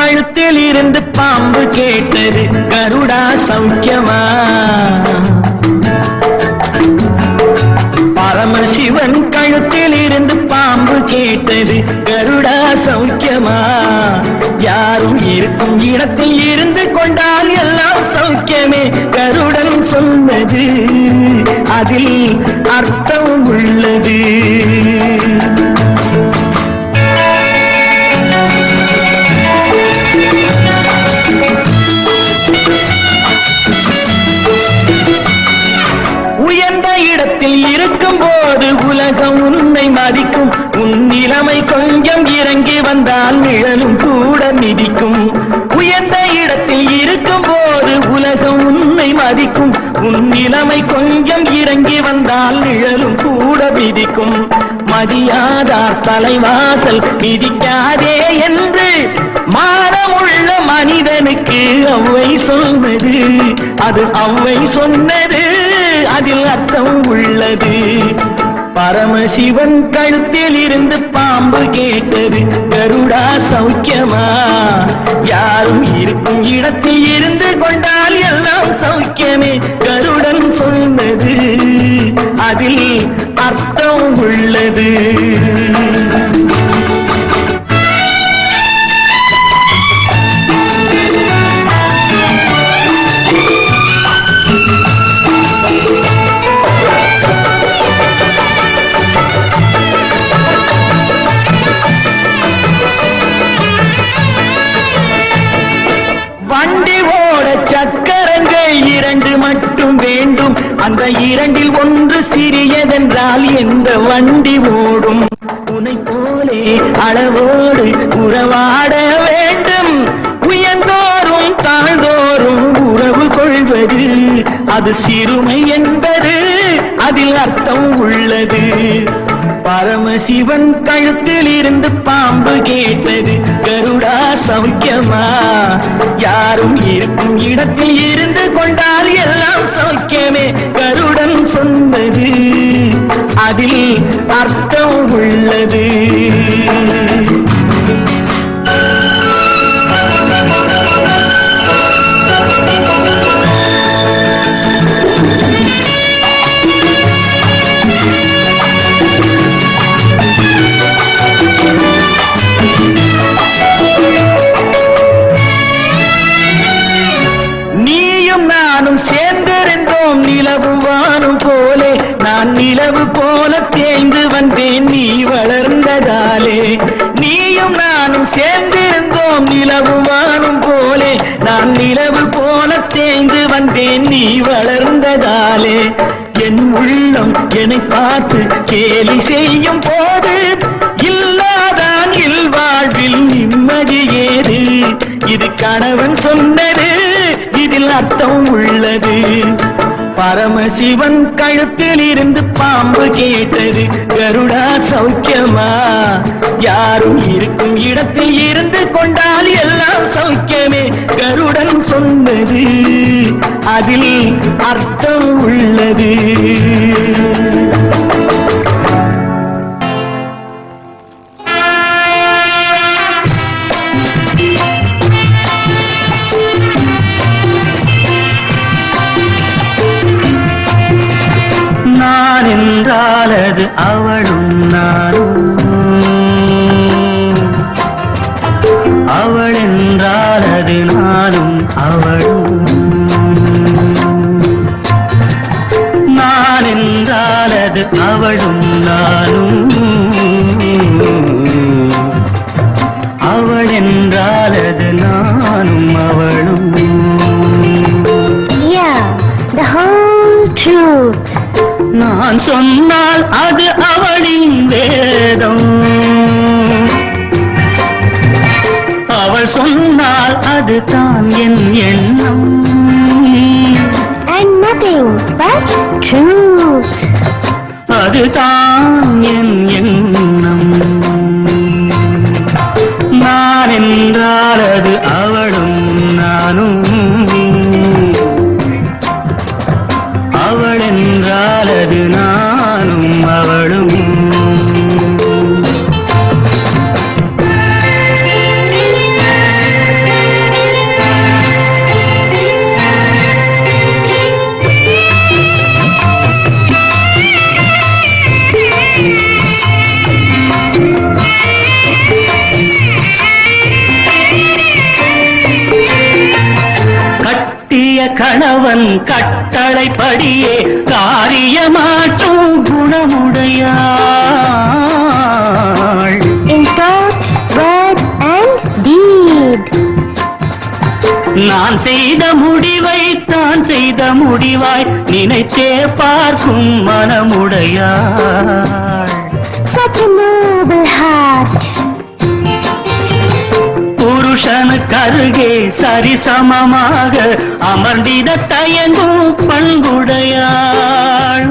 கழுத்தில் இருந்து பாம்பு கேட்டது கருடா சௌக்கியமா? பரமசிவன் கழுத்தில் இருந்து பாம்பு கேட்டது கருடா சௌக்கியமா? யாரும் இருக்கும் இடத்தில் இருந்து கொண்டால் எல்லாம் சௌக்கியமே கருடன் சொன்னது, அதில் அர்த்தம் உள்ளது. இருக்கும் போது உலகம் உன்னை மதிக்கும். உன் நிலைமை கொஞ்சம் இறங்கி வந்தால் நிழலும் கூட மிதிக்கும். உயர்ந்த இடத்தில் இருக்கும் போது உலகம் உன்னை மதிக்கும். உன் நிலைமை கொஞ்சம் இறங்கி வந்தால் நிழலும் கூட மிதிக்கும். மதியாதார் தலைவாசல் மிதிக்காதே என்று மானமுள்ள மனிதனுக்கு அவ்வை சொன்னது, அது அவ்வை சொன்னது, அதில் அர்த்தம் உள்ளது. பரமசிவன் கழுத்தில் இருந்து பாம்பு கேட்டது கருடா சௌக்கியமா? யாரும் இருக்கும் இடத்தில் இருந்து கொண்டால் எல்லாம் சௌக்கியமே கருடன் சொன்னது, அதில் அர்த்தம் உள்ளது. வண்டி ஓட சக்கரங்கள் இரண்டு மட்டும் வேண்டும். அந்த இரண்டில் ஒன்று சிறியதென்றால் எந்த வண்டி ஓடும்? உன்னை போலே அளவோடு உறவாட வேண்டும். உயர்ந்தோறும் தாழ்ந்தோறும் உறவு கொள்வது அது சிறுமை என்பது, அதில் அர்த்தம் உள்ளது. பரமசிவன் கழுத்தில் இருந்து பாம்பு கேட்டது கருடா சௌக்கியமா? யாரும் இருக்கும் இடத்தில் இருந்து கொண்டால் எல்லாம் சௌக்கியமே கருடன் சொன்னது, அதில் அர்த்தம் உள்ளது. சேர்ந்திருந்தோம் நிலவு வானம் போலே, நான் நிலவு போல தேய்ந்து வந்தேன் நீ வளர்ந்ததாலே. நீயும் நானும் சேர்ந்திருந்தோம் நிலவு வானம் போலே, நான் நிலவு போல தேய்ந்து வந்தேன் நீ வளர்ந்ததாலே. என் உள்ளம் என்னை பார்த்து கேலி செய்யும் போது இல்லாதான் இல்வாழ்வில் நிம்மதி ஏது? இது கணவன் சொன்னது, இதில் அர்த்தம் உள்ளது. பரமசிவன் கழுத்தில் இருந்து பாம்பு கேட்டது கருடா சௌக்கியமா? யாரும் இருக்கும் இடத்தில் இருந்து கொண்டால் எல்லாம் சௌக்கியமே கருடன் சொன்னது, அதில் அர்த்தம் உள்ளது. நான் என்றால் அது அவளும் நானும், அவள் என்றால் அது நானும் அவளும். நான் என்றால் அது அவளும் நானும், அவள் என்றால் அது நானும் அவளும். Yeah, the whole truth. நான் சொன்னால் அது அவளின் வேதம், அவள் சொன்னால் அது தான் என் எண்ணம். And nothing but truth. அது தான் என் எண்ணம். நான் என்றால் அது அவளும் நானும், அவள் என்றால் அது நானும் அவளும். கணவன் கட்டளைப்படியே காரியமாற்றும் குணமுடையாள். In thought, word and deed. நான் செய்த முடிவை தான் செய்த முடிவாய் நினைச்சே பார்க்கும் மனமுடையாள். Such a noble heart. புருஷனுக்கு அருகே சரிசமமாக அமர்ந்திட தயங்கும் பண்புடையாள்.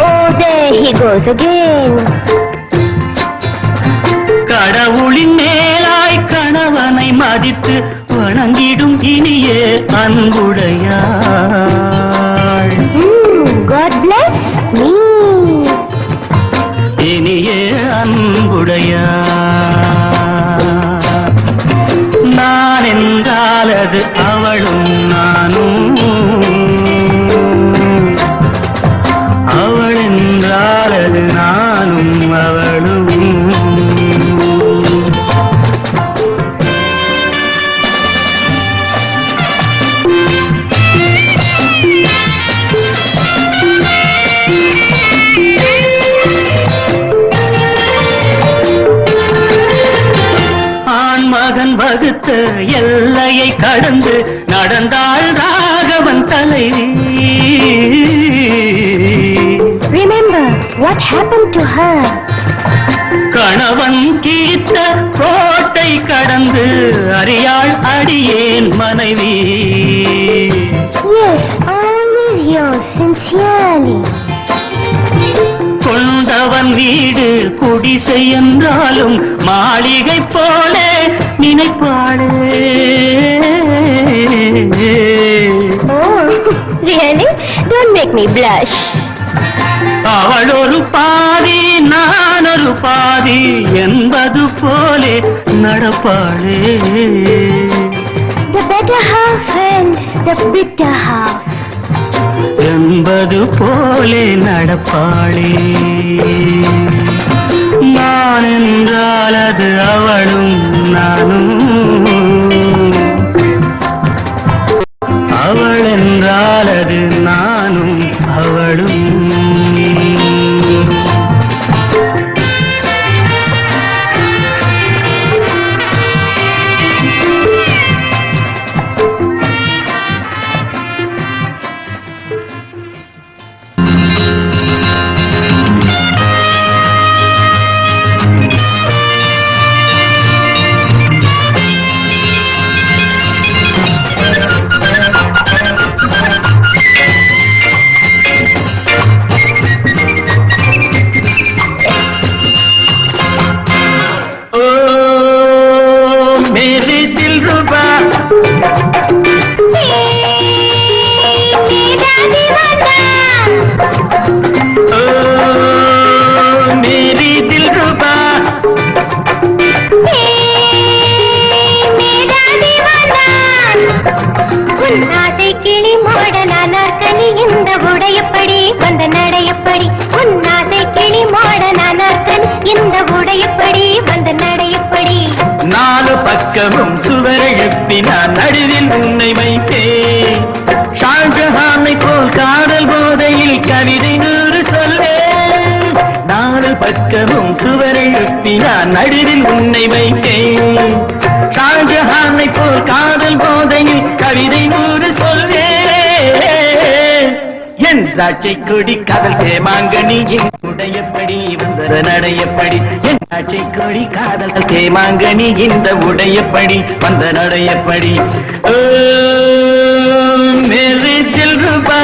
Oh, there he goes again. கடவுளின் மேலாய் கணவனை மதித்து வணங்கிடும் இனிய அன்புடையாள். God bless me. இனிய அன்புடையாள். நான் என்றால் அது அவளும் நானும், அவள் என்றால் அது நானும் அவளும். மகன் வகுத்த எல்லையை கடந்து நடந்தாள் ராகவன் தலைவி. Remember what happened to her. கணவன் கீத்த கோட்டை கடந்து அறியாள் அடியேன் மனைவி. Yes, always yours sincerely. கொண்டவன் வீடு குடிசை என்றாலும் மாளிகை போல நினைப்பாளே. Oh, really? Don't make me blush. அவள் ஒரு பாதி நான் ஒரு பாதி என்பது போலே நடப்பாளே. The better half and the bitter half. என்பது போலே நடப்பாளே. நான் என்றால் அது அவளும் நானும், அவள் என்றால் அது நானும் அவளும். பக்கமும் சுவரெழுப்பினான் நடுவில் உன்னை வைத்தேன். ஷாஜஹானை போல் காதல் போதையில் கவிதை 100 சொல்லேன். 4 பக்கமும் சுவரெழுப்பினான் நடுவில் உன்னை வைத்தேன். ஷாஜஹானை போல் காதல் போதையில் கவிதை 100 சொல்வேன். என் திராட்சை கொடி காதல் தேமாங்கனியின் உடையப்படி வந்த நடையப்படி. என் திராட்சை கொடி காதல் தேமாங்கனி இந்த உடையப்படி வந்த நடையப்படி. ஓ மேரே தில்ருபா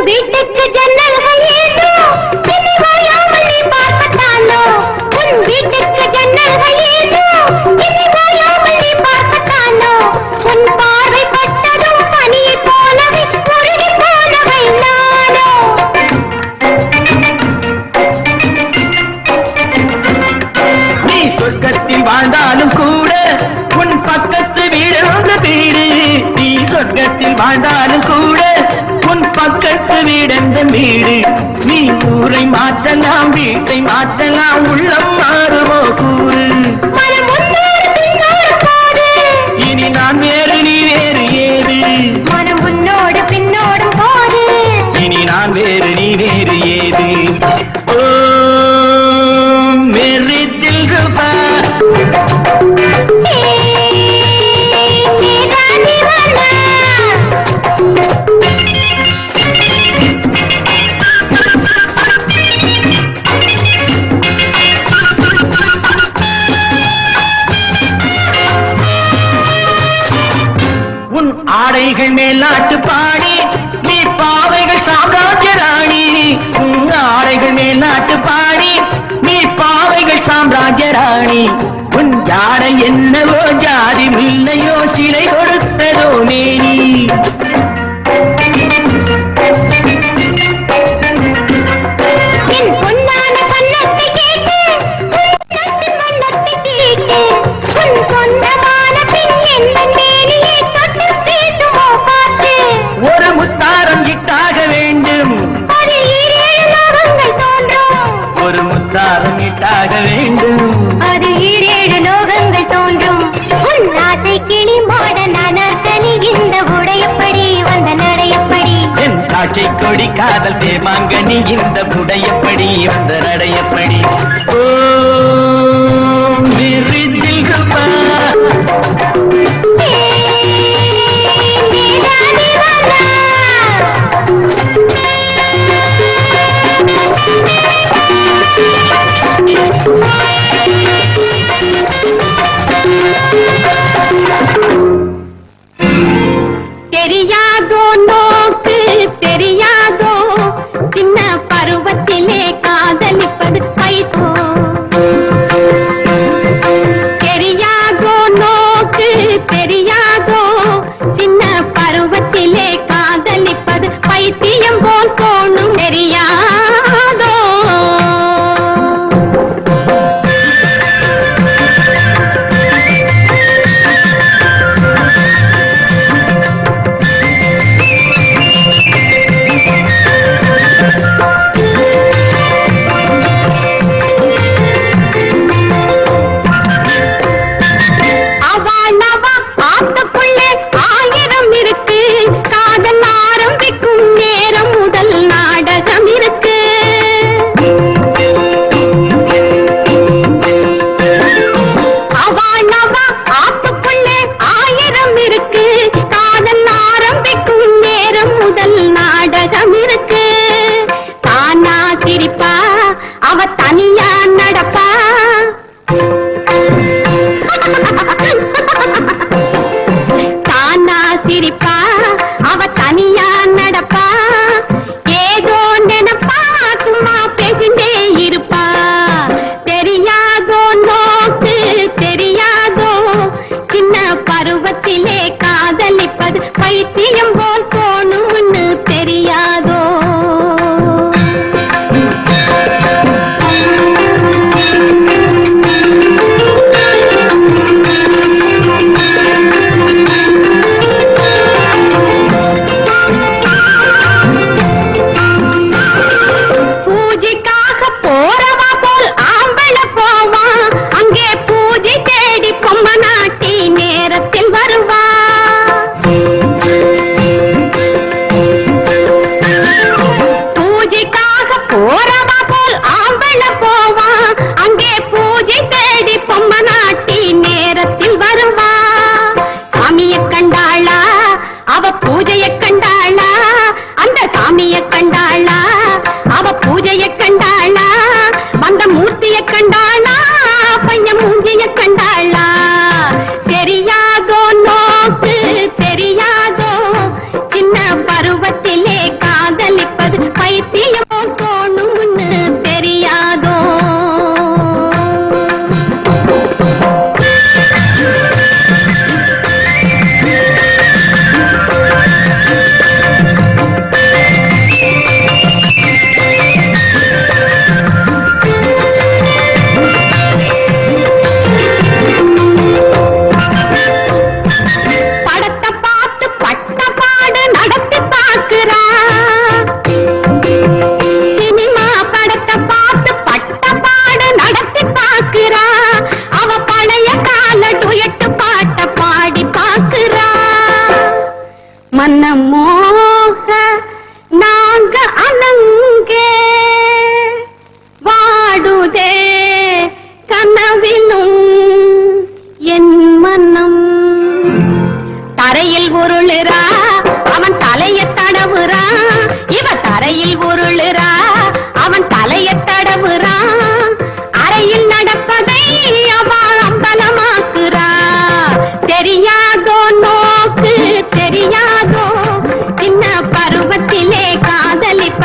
வீட்டுக்கு ஜன்னல்கள் ஏதோ பார்க்கத்தானோ. உன் வீட்டுக்கு வீடு நீ ஊரை மாற்றலாம் வீட்டை மாற்றலாம் உள்ளம் மாறுமோ கூறு மனம் முன்னோடு பின்னோடு போது இனி நான் வேறு நீ வேறு ஏது மனம் முன்னோடு பின்னோடும் போது இனி நான் வேறு நீ வேறு ஏது ஓ மேரி தில் ரூபா मेरा दीवाना உன் ஆடைகள் மேலாட்டு பாடி நீ பாவைகள் சாம்ராஜ்ய ராணி உன் ஆடைகள் மேலாட்டு பாடி நீ பாவைகள் சாம்ராஜ்ய ராணி உன் ஜாடை என்னவோ ஜாதி முல்லையோ சிலை கொடுத்ததோ மேனி என் பொன்னான கன்னத்தை கேட்டு உன் மன்னத்தை கேட்டு உன் சொந்தமான பின் எந்த மேனியை தொட்டு பேசுமோ பார்த்து ஒரு முத்தாரம் இட்டாக வேண்டும் அது ஈரேழு லோகங்கள் தோன்றும் ஒரு முத்தாரம் இட்டாக வேண்டும் அது ஈரேழு லோகங்கள் தோன்றும் உன் ஆசை கிளி மாட நனத்தனி இந்த உடையப்படி வந்த நடையப்படி என் காட்சி கொடி காதல் தேமாங்கனி இந்த புடையப்படி வந்த நடையப்படி ஓ மேரி தில் ரூபா मेरा दीवाना தெரியாதோ நோக்கு தெரியாதோ சின்ன பருவத்திலே காதலிப்பது கைதோ தெரியாதோ நோக்கு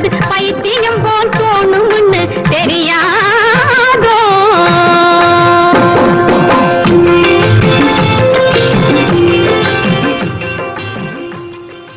அது